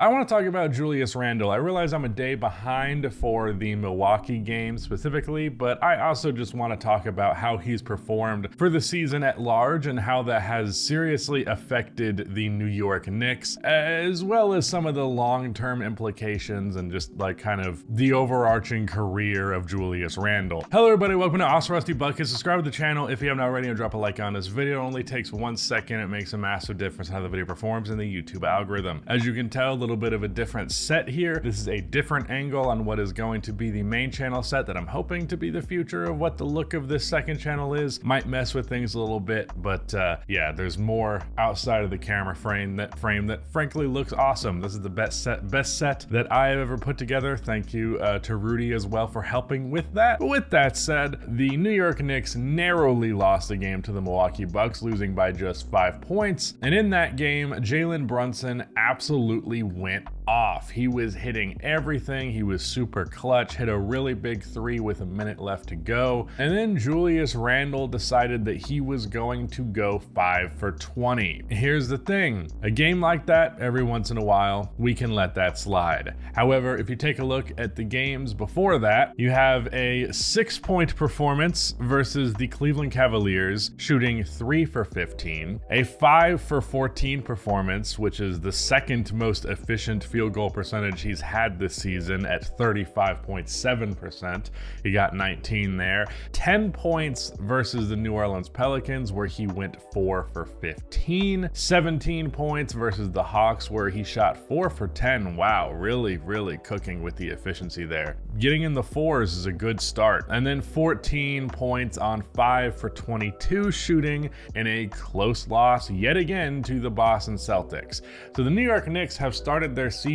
I want to talk about Julius Randle. I realize I'm a day behind for the Milwaukee game specifically, but I also just want to talk about how he's performed for the season at large and how that has seriously affected the New York Knicks, as well as some of the long-term implications and just like kind of the overarching career of Julius Randle. Hello everybody, welcome to Awesome Rusty Bucket. Subscribe to the channel if you haven't already and drop a like on this video. It only takes 1 second. It makes a massive difference in how the video performs in the YouTube algorithm. As you can tell, a little bit of a different set here. This is a different angle on what is going to be the main channel set that I'm hoping to be the future of what the look of this second channel is. Might mess with things a little bit, but yeah, there's more outside of the camera frame that frankly looks awesome. This is the best set that I have ever put together. Thank you to Rudy as well for helping with that. But with that said, the New York Knicks narrowly lost the game to the Milwaukee Bucks, losing by just 5 points. And in that game, Jalen Brunson absolutely went off. He was hitting everything. He was super clutch, hit a really big three with a minute left to go. And then Julius Randle decided that he was going to go 5 for 20. Here's the thing, a game like that, every once in a while, we can let that slide. However, if you take a look at the games before that, you have a 6-point performance versus the Cleveland Cavaliers, shooting 3 for 15, a 5 for 14 performance, which is the second most efficient field goal percentage he's had this season at 35.7%. He got 19 there. 10 points versus the New Orleans Pelicans, where he went 4 for 15. 17 points versus the Hawks, where he shot 4 for 10. Wow, really cooking with the efficiency there. Getting in the fours is a good start. And then 14 points on 5 for 22 shooting in a close loss yet again to the Boston Celtics. So the New York Knicks have started their season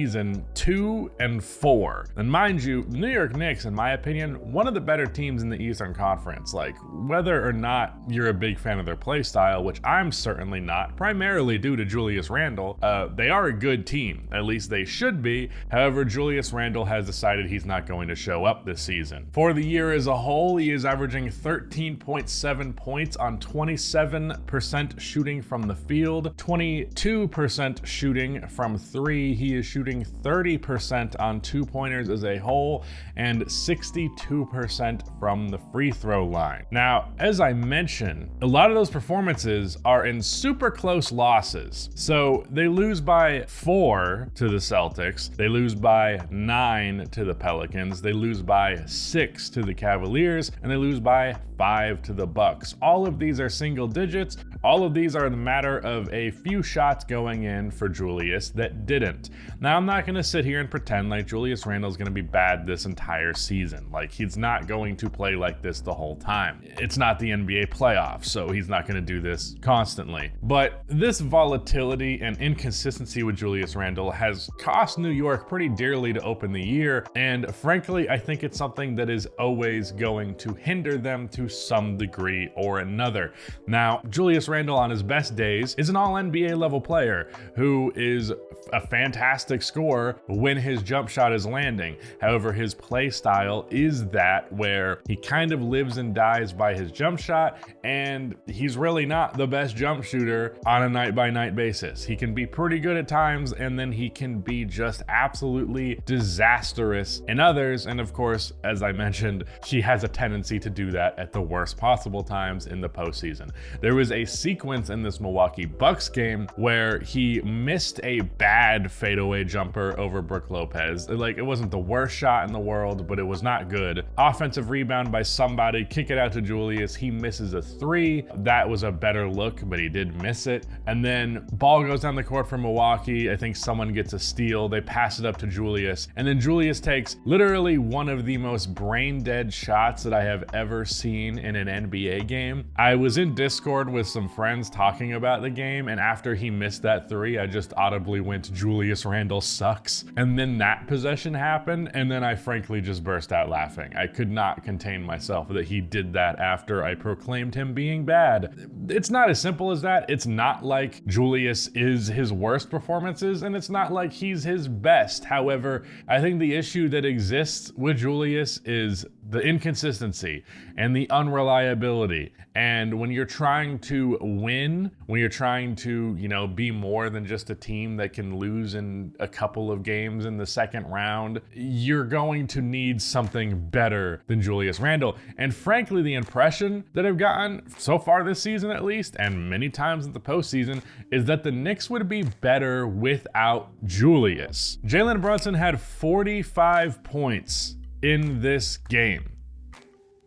2-4. And mind you, New York Knicks, in my opinion, one of the better teams in the Eastern Conference. Like, whether or not you're a big fan of their play style, which I'm certainly not, primarily due to Julius Randle, they are a good team. At least they should be. However, Julius Randle has decided he's not going to show up this season. For the year as a whole, he is averaging 13.7 points on 27% shooting from the field, 22% shooting from three. He is shooting 30% on 2-pointers as a whole and 62% from the free throw line. Now, as I mentioned, a lot of those performances are in super close losses. So they lose by 4 to the Celtics, they lose by 9 to the Pelicans, they lose by 6 to the Cavaliers, and they lose by 5 to the Bucks. All of these are single digits. All of these are the matter of a few shots going in for Julius that didn't. Now, I'm not going to sit here and pretend like Julius Randle is going to be bad this entire season. Like, he's not going to play like this the whole time. It's not the NBA playoffs, so he's not going to do this constantly. But this volatility and inconsistency with Julius Randle has cost New York pretty dearly to open the year, and frankly, I think it's something that is always going to hinder them to some degree or another. Now, Julius Randle on his best days is an all-NBA level player who is a fantastic scorer when his jump shot is landing. However, his play style is that where he kind of lives and dies by his jump shot, and he's really not the best jump shooter on a night-by-night basis. He can be pretty good at times, and then he can be just absolutely disastrous in others. And of course, as I mentioned, he has a tendency to do that at the worst possible times in the postseason. There was a sequence in this Milwaukee Bucks game where he missed a bad fadeaway jumper over Brook Lopez. Like, it wasn't the worst shot in the world, but it was not good. Offensive rebound by somebody, kick it out to Julius. He misses a 3. That was a better look, but he did miss it. And then ball goes down the court for Milwaukee. I think someone gets a steal. They pass it up to Julius. And then Julius takes literally one of the most brain dead shots that I have ever seen in an NBA game. I was in Discord with some friends talking about the game, and after he missed that 3, I just audibly went, Julius Randle sucks. And then that possession happened, and then I frankly just burst out laughing. I could not contain myself that he did that after I proclaimed him being bad. It's not as simple as that. It's not like Julius is his worst performances, and it's not like he's his best. However, I think the issue that exists with Julius is the inconsistency and the unreliability. And when you're trying to win, when you're trying to, be more than just a team that can lose in a couple of games in the second round, you're going to need something better than Julius Randle. And frankly, the impression that I've gotten so far this season, at least, and many times in the postseason, is that the Knicks would be better without Julius. Jalen Brunson had 45 points in this game.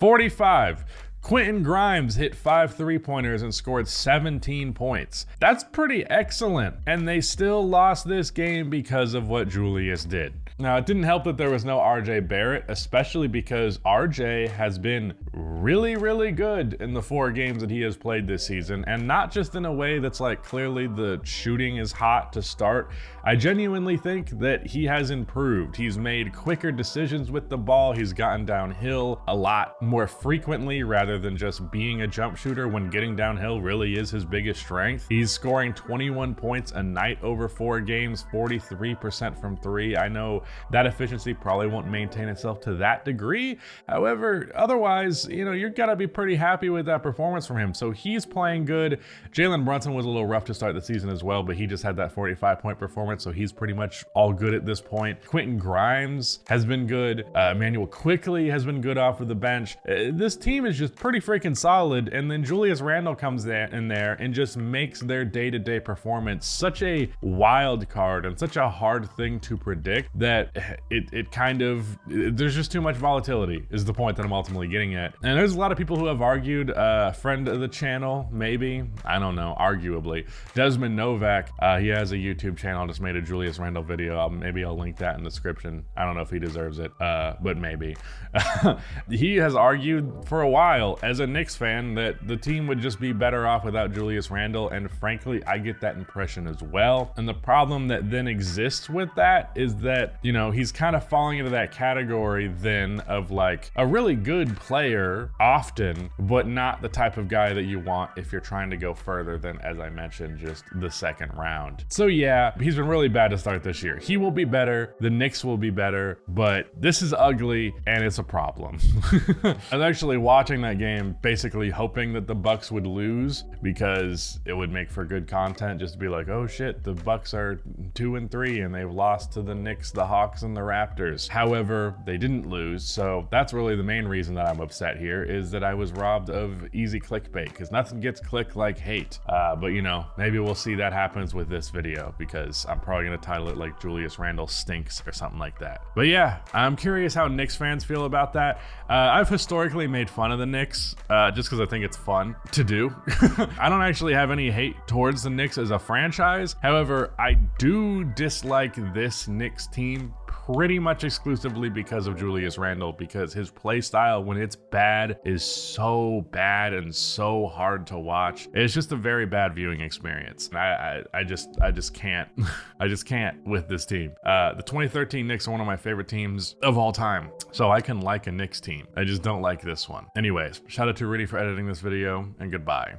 45. Quentin Grimes hit 5 3-pointers and scored 17 points. That's pretty excellent. And they still lost this game because of what Julius did. Now, it didn't help that there was no RJ Barrett, especially because RJ has been really, really good in the 4 games that he has played this season, and not just in a way that's like clearly the shooting is hot to start. I genuinely think that he has improved. He's made quicker decisions with the ball. He's gotten downhill a lot more frequently rather than just being a jump shooter when getting downhill really is his biggest strength. He's scoring 21 points a night over 4 games, 43% from 3. I know that efficiency probably won't maintain itself to that degree. However, otherwise, you're gonna be pretty happy with that performance from him. So he's playing good. Jalen Brunson was a little rough to start the season as well, but he just had that 45-point performance, so he's pretty much all good at this point. Quentin Grimes has been good. Emmanuel Quickley has been good off of the bench. This team is just pretty freaking solid, and then Julius Randle comes in there and just makes their day-to-day performance such a wild card and such a hard thing to predict that there's just too much volatility is the point that I'm ultimately getting at. And there's a lot of people who have argued, friend of the channel, maybe, I don't know, arguably, Desmond Novak, he has a YouTube channel, just made a Julius Randle video. Maybe I'll link that in the description. I don't know if he deserves it, but maybe. He has argued for a while as a Knicks fan that the team would just be better off without Julius Randle, and frankly, I get that impression as well. And the problem that then exists with that is that, he's kind of falling into that category then of like a really good player often, but not the type of guy that you want if you're trying to go further than, as I mentioned, just the second round. So yeah, he's been really bad to start this year. He will be better, the Knicks will be better, but this is ugly and it's a problem. I was actually watching that game basically hoping that the Bucks would lose because it would make for good content, just to be like, oh shit, the Bucks are 2-3 and they've lost to the Knicks, the Hawks, and the Raptors. However, they didn't lose, so that's really the main reason that I'm upset here, is that I was robbed of easy clickbait, because nothing gets clicked like hate. But maybe we'll see that happens with this video, because I'm probably gonna title it like Julius Randle Stinks or something like that. But yeah, I'm curious how Knicks fans feel about that. I've historically made fun of the Knicks just because I think it's fun to do. I don't actually have any hate towards the Knicks as a franchise. However, I do dislike this Knicks team pretty much exclusively because of Julius Randle, because his play style, when it's bad, is so bad and so hard to watch. It's just a very bad viewing experience. I just can't. I just can't with this team. The 2013 Knicks are one of my favorite teams of all time, so I can like a Knicks team. I just don't like this one. Anyways, shout out to Rudy for editing this video, and goodbye.